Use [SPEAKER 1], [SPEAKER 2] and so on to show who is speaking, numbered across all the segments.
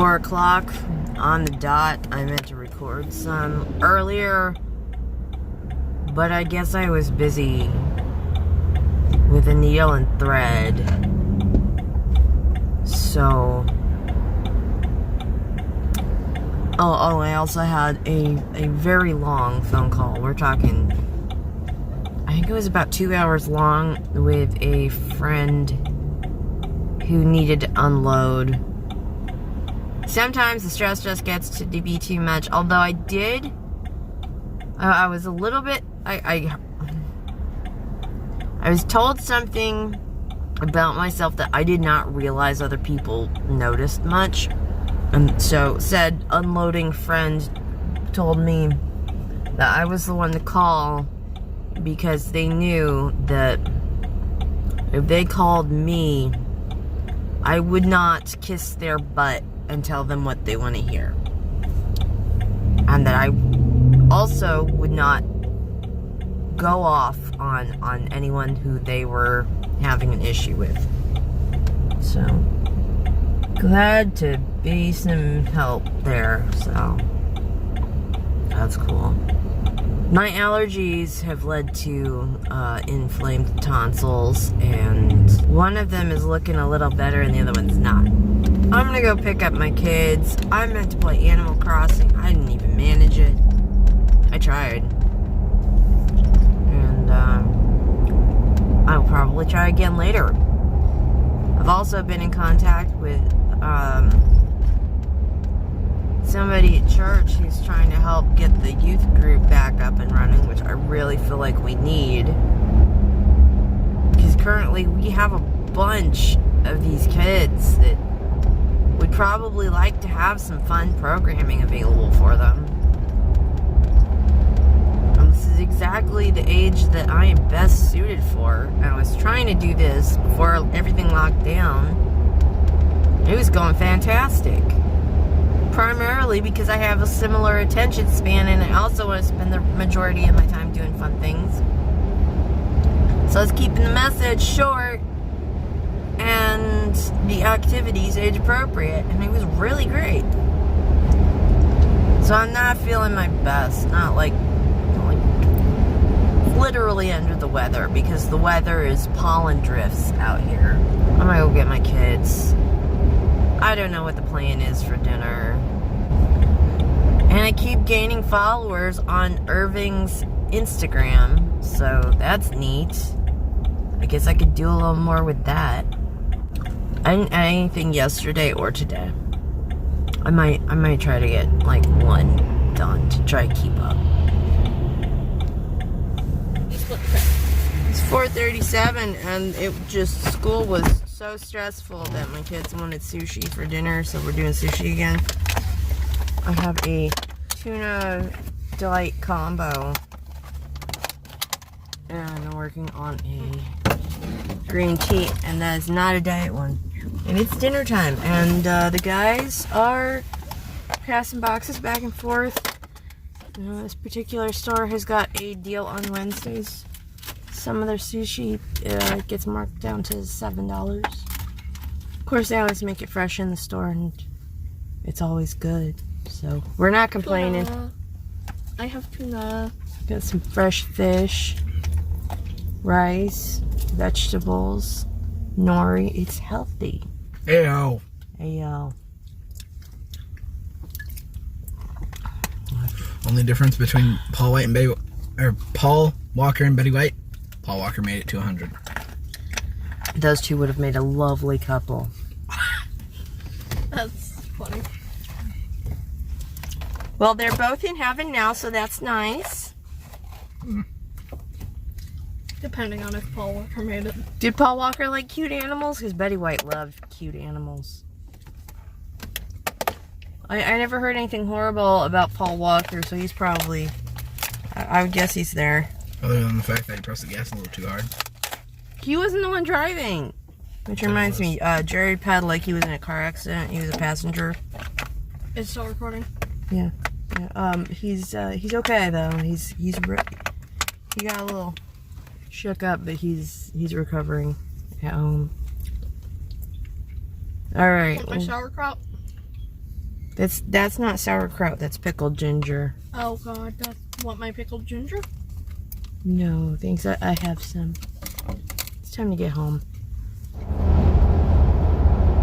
[SPEAKER 1] 4 o'clock on the dot. I meant to record some earlier, but I guess I was busy with a needle and thread. So, I also had a very long phone call. We're talking, I think it was about 2 hours long, with a friend who needed to unload. Sometimes the stress just gets to be too much. Although I was a little bit, I was told something about myself that I did not realize other people noticed much. And so said unloading friend told me that I was the one to call because they knew that if they called me, I would not kiss their butt and tell them what they want to hear. And that I also would not go off on anyone who they were having an issue with. So, glad to be some help there, so that's cool. My allergies have led to inflamed tonsils, and one of them is looking a little better and the other one's not. I'm gonna go pick up my kids. I meant to play Animal Crossing. I didn't even manage it. I tried. And I'll probably try again later. I've also been in contact with somebody at church who's trying to help get the youth group back up and running, which I really feel like we need. Because currently we have a bunch of these kids that would probably like to have some fun programming available for them. And this is exactly the age that I am best suited for. And I was trying to do this before everything locked down. It was going fantastic. Primarily because I have a similar attention span, and I also want to spend the majority of my time doing fun things. So I was keeping the message short and the activities age appropriate, and it was really great. So I'm not feeling my best, not like literally under the weather, because the weather is pollen drifts out here. I'm gonna go get my kids. I don't know what the plan is for dinner. And I keep gaining followers on Irving's Instagram, so that's neat. I guess I could do a little more with that. I didn't add anything yesterday or today. I might try to get like one done to try to keep up. It's 4:37 and school was so stressful that my kids wanted sushi for dinner, so we're doing sushi again. I have a tuna delight combo, and I'm working on a green tea, and that is not a diet one. And it's dinner time, and the guys are passing boxes back and forth. This particular store has got a deal on Wednesdays. Some of their sushi gets marked down to $7. Of course, they always make it fresh in the store, and it's always good. So we're not complaining.
[SPEAKER 2] Tuna. I have tuna.
[SPEAKER 1] Got some fresh fish, rice, vegetables, nori. It's healthy.
[SPEAKER 3] Ayo.
[SPEAKER 1] Ayo.
[SPEAKER 3] Only difference between Paul Walker and Betty White. Paul Walker made it to 100.
[SPEAKER 1] Those two would have made a lovely couple.
[SPEAKER 2] That's funny.
[SPEAKER 1] Well, they're both in heaven now, so that's nice.
[SPEAKER 2] Depending on if Paul Walker made it.
[SPEAKER 1] Did Paul Walker like cute animals? Because Betty White loved cute animals. I never heard anything horrible about Paul Walker, so he's probably... I would guess he's there.
[SPEAKER 3] Other than the fact that he pressed the gas a little too hard.
[SPEAKER 1] He wasn't the one driving. Which reminds me, Jared Padalecki, he was in a car accident. He was a passenger.
[SPEAKER 2] It's still recording?
[SPEAKER 1] Yeah. He's okay though. He got a little shook up, but he's recovering at home. All right.
[SPEAKER 2] Want my shower crop?
[SPEAKER 1] That's not sauerkraut. That's pickled ginger.
[SPEAKER 2] Oh god, that's what, my pickled ginger?
[SPEAKER 1] No, thanks. I have some. It's time to get home.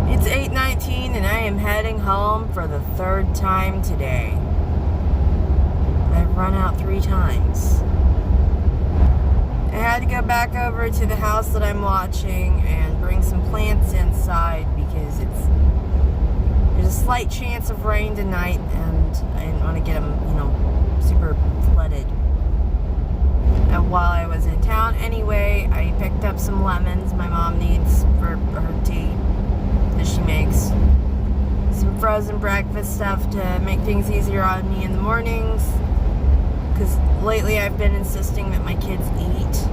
[SPEAKER 1] It's 8:19 and I am heading home for the third time today. I've run out 3 times. I had to go back over to the house that I'm watching and bring some plants inside because there's a slight chance of rain tonight and I didn't want to get them, super flooded. And while I was in town anyway, I picked up some lemons my mom needs for her tea that she makes. Some frozen breakfast stuff to make things easier on me in the mornings. Because lately I've been insisting that my kids eat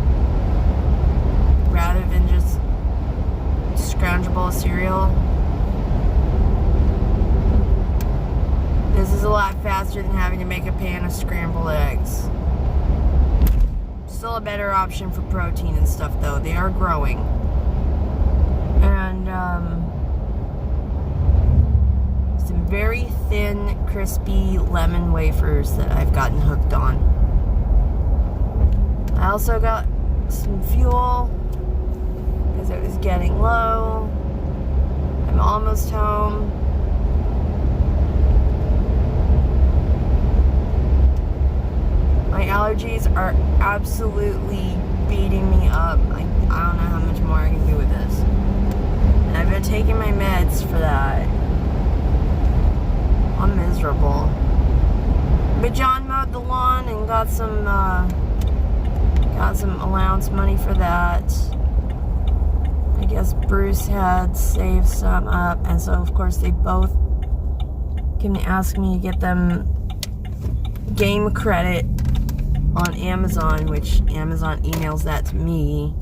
[SPEAKER 1] rather than just scrounge a bowl of cereal. This is a lot faster than having to make a pan of scrambled eggs. Still a better option for protein and stuff though. They are growing. And some very thin, crispy lemon wafers that I've gotten hooked on. I also got some fuel because it was getting low. I'm almost home. My allergies are absolutely beating me up. I don't know how much more I can do with this. And I've been taking my meds for that. I'm miserable. But John mowed the lawn and got some allowance money for that. I guess Bruce had saved some up, and so of course they both can ask me to get them game credit on Amazon, which Amazon emails that to me,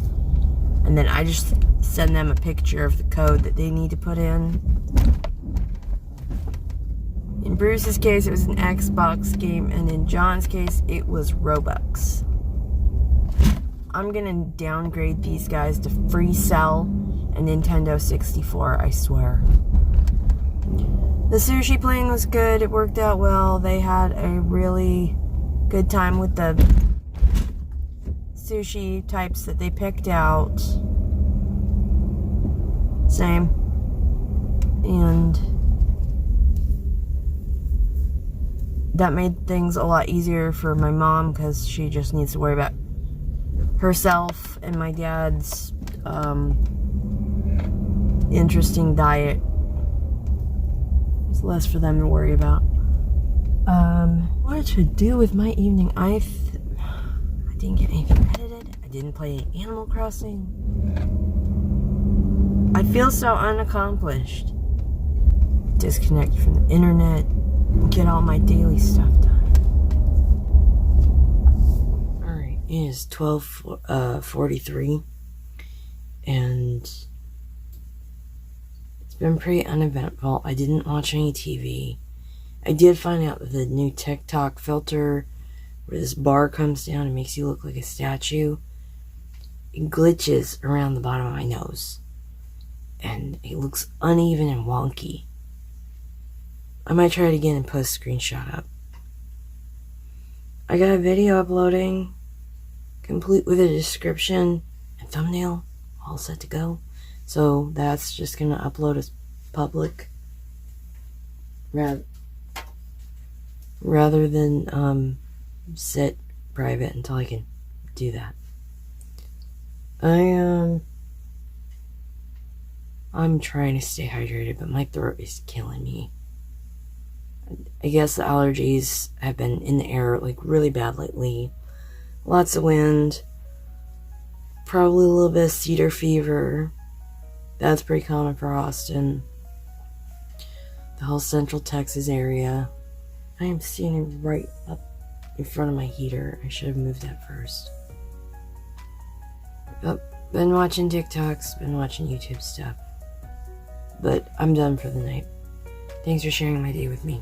[SPEAKER 1] and then I just send them a picture of the code that they need to put in. In Bruce's case, it was an Xbox game, and in John's case, it was Robux. I'm gonna downgrade these guys to free cell and Nintendo 64, I swear. The sushi playing was good, it worked out well. They had a really good time with the sushi types that they picked out. Same. And that made things a lot easier for my mom because she just needs to worry about herself and my dad's interesting diet. It's less for them to worry about. What to do with my evening? I didn't get anything edited. I didn't play Animal Crossing. I feel so unaccomplished. Disconnect from the internet. Get all my daily stuff done. Alright, it is 12:43 and it's been pretty uneventful. I didn't watch any TV. I did find out that the new TikTok filter where this bar comes down and makes you look like a statue, it glitches around the bottom of my nose and it looks uneven and wonky. I might try it again and post a screenshot up. I got a video uploading, complete with a description and thumbnail, all set to go. So that's just gonna upload as public rather than sit private until I can do that. I'm trying to stay hydrated, but my throat is killing me. I guess the allergies have been in the air like really bad lately. Lots of wind. Probably a little bit of cedar fever. That's pretty common for Austin. The whole central Texas area. I am standing right up in front of my heater. I should have moved that first. Been watching TikToks, been watching YouTube stuff. But I'm done for the night. Thanks for sharing my day with me.